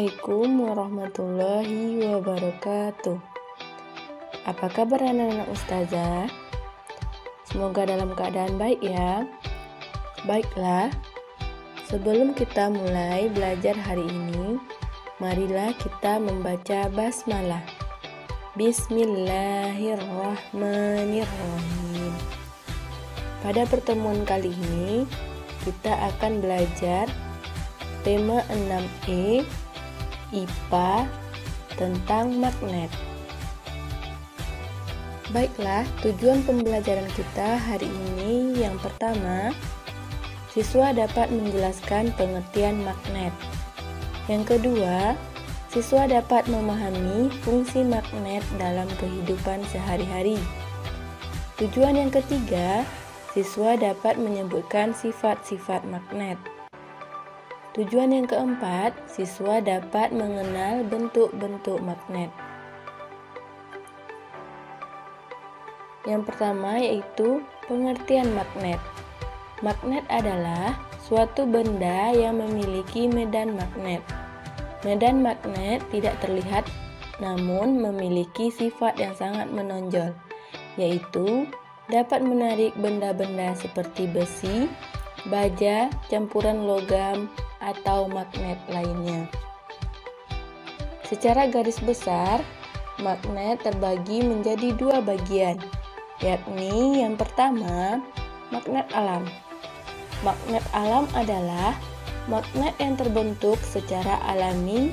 Assalamualaikum warahmatullahi wabarakatuh. Apa kabar anak-anak ustazah? Semoga dalam keadaan baik ya. Baiklah, sebelum kita mulai belajar hari ini, marilah kita membaca basmalah. Bismillahirrahmanirrahim. Pada pertemuan kali ini, kita akan belajar tema 6E IPA tentang magnet. Baiklah, tujuan pembelajaran kita hari ini yang pertama, siswa dapat menjelaskan pengertian magnet. Yang kedua, siswa dapat memahami fungsi magnet dalam kehidupan sehari-hari. Tujuan yang ketiga, siswa dapat menyebutkan sifat-sifat magnet. Tujuan yang keempat, siswa dapat mengenal bentuk-bentuk magnet. Yang pertama yaitu pengertian magnet. Magnet adalah suatu benda yang memiliki medan magnet. Medan magnet tidak terlihat namun memiliki sifat yang sangat menonjol, yaitu dapat menarik benda-benda seperti besi, baja, campuran logam, atau magnet lainnya. Secara garis besar, magnet terbagi menjadi dua bagian, yakni yang pertama, magnet alam. Magnet alam adalah magnet yang terbentuk secara alami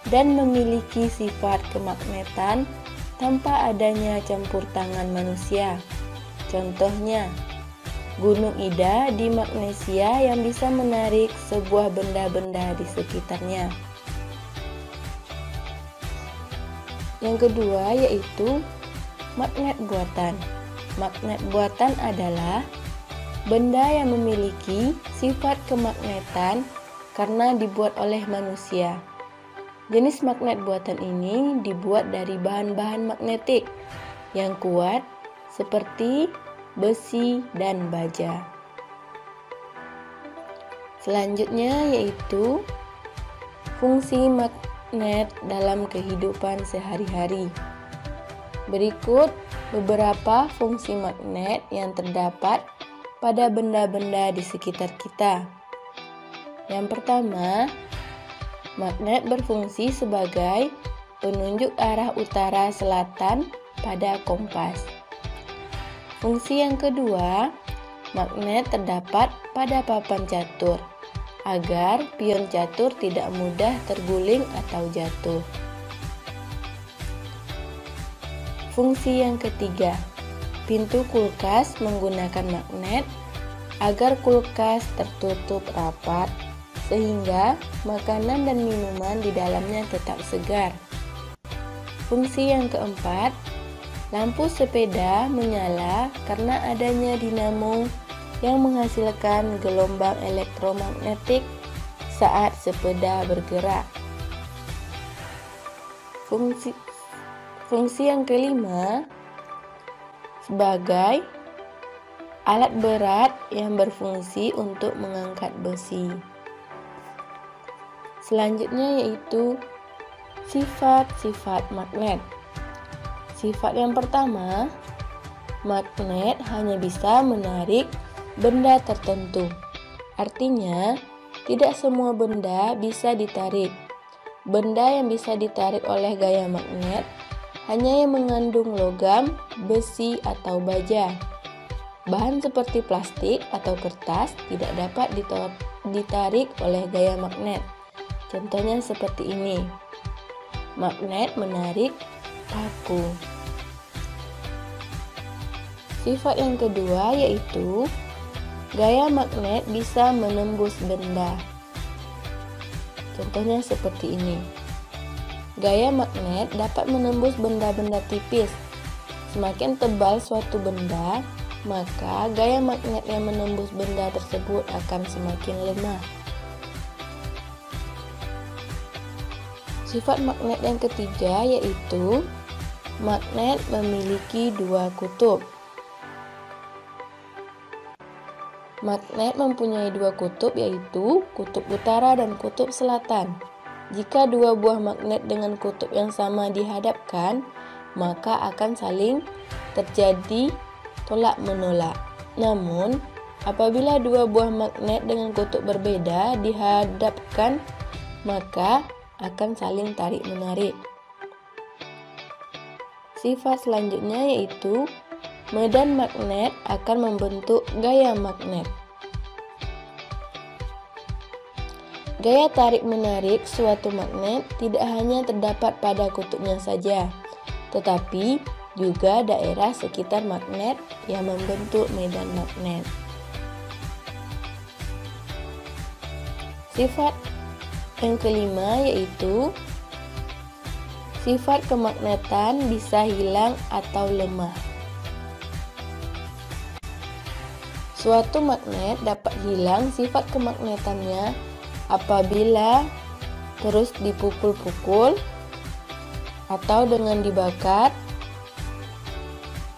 dan memiliki sifat kemagnetan tanpa adanya campur tangan manusia. Contohnya, Gunung Ida di Magnesia yang bisa menarik sebuah benda-benda di sekitarnya. Yang kedua yaitu magnet buatan. Magnet buatan adalah benda yang memiliki sifat kemagnetan karena dibuat oleh manusia. Jenis magnet buatan ini dibuat dari bahan-bahan magnetik yang kuat seperti besi, dan baja. Selanjutnya yaitu fungsi magnet dalam kehidupan sehari-hari. Berikut beberapa fungsi magnet yang terdapat pada benda-benda di sekitar kita. Yang pertama, magnet berfungsi sebagai penunjuk arah utara-selatan pada kompas. Fungsi yang kedua, magnet terdapat pada papan catur agar pion catur tidak mudah terguling atau jatuh. Fungsi yang ketiga, pintu kulkas menggunakan magnet agar kulkas tertutup rapat sehingga makanan dan minuman di dalamnya tetap segar. Fungsi yang keempat, lampu sepeda menyala karena adanya dinamo yang menghasilkan gelombang elektromagnetik saat sepeda bergerak. Fungsi yang kelima, sebagai alat berat yang berfungsi untuk mengangkat besi. Selanjutnya yaitu sifat-sifat magnet. Sifat yang pertama, magnet hanya bisa menarik benda tertentu. Artinya, tidak semua benda bisa ditarik. Benda yang bisa ditarik oleh gaya magnet hanya yang mengandung logam, besi, atau baja. Bahan seperti plastik atau kertas tidak dapat ditarik oleh gaya magnet. Contohnya seperti ini. Magnet menarik paku. Sifat yang kedua yaitu gaya magnet bisa menembus benda. Contohnya seperti ini. Gaya magnet dapat menembus benda-benda tipis. Semakin tebal suatu benda, maka gaya magnet yang menembus benda tersebut akan semakin lemah. Sifat magnet yang ketiga yaitu magnet memiliki dua kutub. Magnet mempunyai dua kutub yaitu kutub utara dan kutub selatan. Jika dua buah magnet dengan kutub yang sama dihadapkan, maka akan saling terjadi tolak menolak. Namun, apabila dua buah magnet dengan kutub berbeda dihadapkan, maka akan saling tarik menarik. Sifat selanjutnya yaitu medan magnet akan membentuk gaya magnet. Gaya tarik-menarik suatu magnet tidak hanya terdapat pada kutubnya saja, tetapi juga daerah sekitar magnet yang membentuk medan magnet. Sifat yang kelima yaitu sifat kemagnetan bisa hilang atau lemah. Suatu magnet dapat hilang sifat kemagnetannya apabila terus dipukul-pukul, atau dengan dibakar,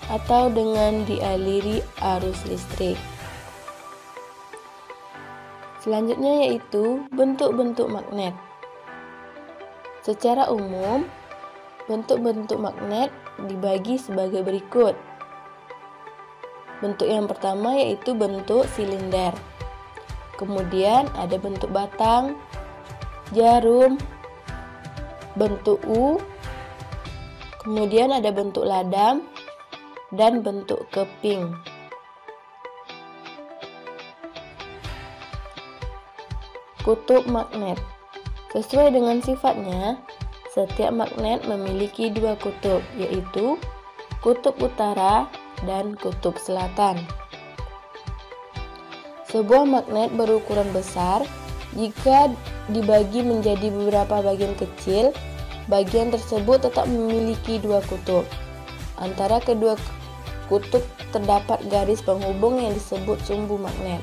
atau dengan dialiri arus listrik. Selanjutnya yaitu bentuk-bentuk magnet. Secara umum, bentuk-bentuk magnet dibagi sebagai berikut. Bentuk yang pertama yaitu bentuk silinder. Kemudian ada bentuk batang, jarum, bentuk U, kemudian ada bentuk ladam, dan bentuk keping. Kutub magnet. Sesuai dengan sifatnya, setiap magnet memiliki dua kutub, yaitu kutub utara dan kutub selatan. Sebuah magnet berukuran besar, jika dibagi menjadi beberapa bagian kecil, bagian tersebut tetap memiliki dua kutub. Antara kedua kutub terdapat garis penghubung yang disebut sumbu magnet.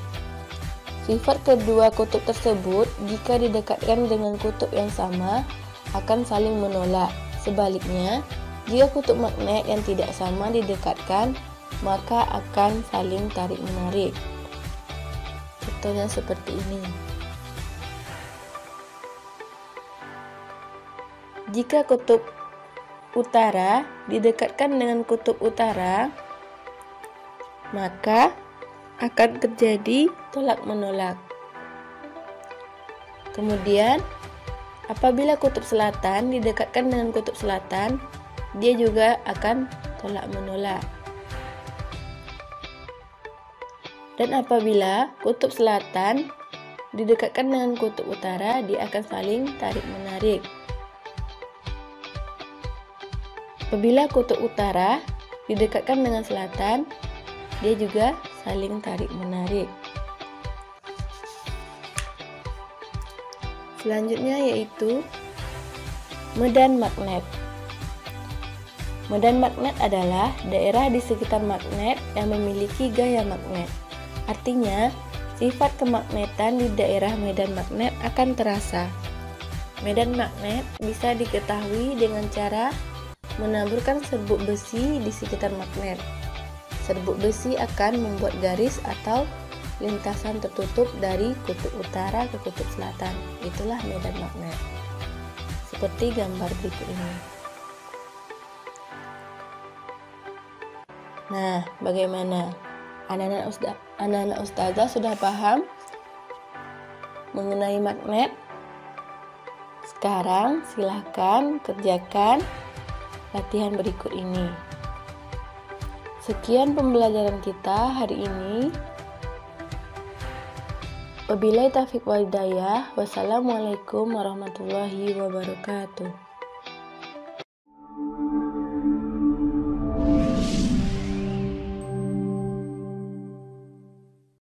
Sifat kedua kutub tersebut, jika didekatkan dengan kutub yang sama, akan saling menolak. Sebaliknya, jika kutub magnet yang tidak sama didekatkan, maka akan saling tarik-menarik. Contohnya seperti ini. Jika kutub utara didekatkan dengan kutub utara, maka akan terjadi tolak-menolak. Kemudian, apabila kutub selatan didekatkan dengan kutub selatan, dia juga akan tolak-menolak. Dan apabila kutub selatan didekatkan dengan kutub utara, dia akan saling tarik-menarik. Apabila kutub utara didekatkan dengan selatan, dia juga saling tarik-menarik. Selanjutnya yaitu medan magnet. Medan magnet adalah daerah di sekitar magnet yang memiliki gaya magnet. Artinya, sifat kemagnetan di daerah medan magnet akan terasa. Medan magnet bisa diketahui dengan cara menaburkan serbuk besi di sekitar magnet. Serbuk besi akan membuat garis atau lintasan tertutup dari kutub utara ke kutub selatan. Itulah medan magnet. Seperti gambar berikut ini. Nah, bagaimana? Anak-anak ustazah sudah paham mengenai magnet? Sekarang silahkan kerjakan latihan berikut ini. Sekian pembelajaran kita hari ini. Wabillahi taufiq wal hidayah. Wassalamualaikum warahmatullahi wabarakatuh.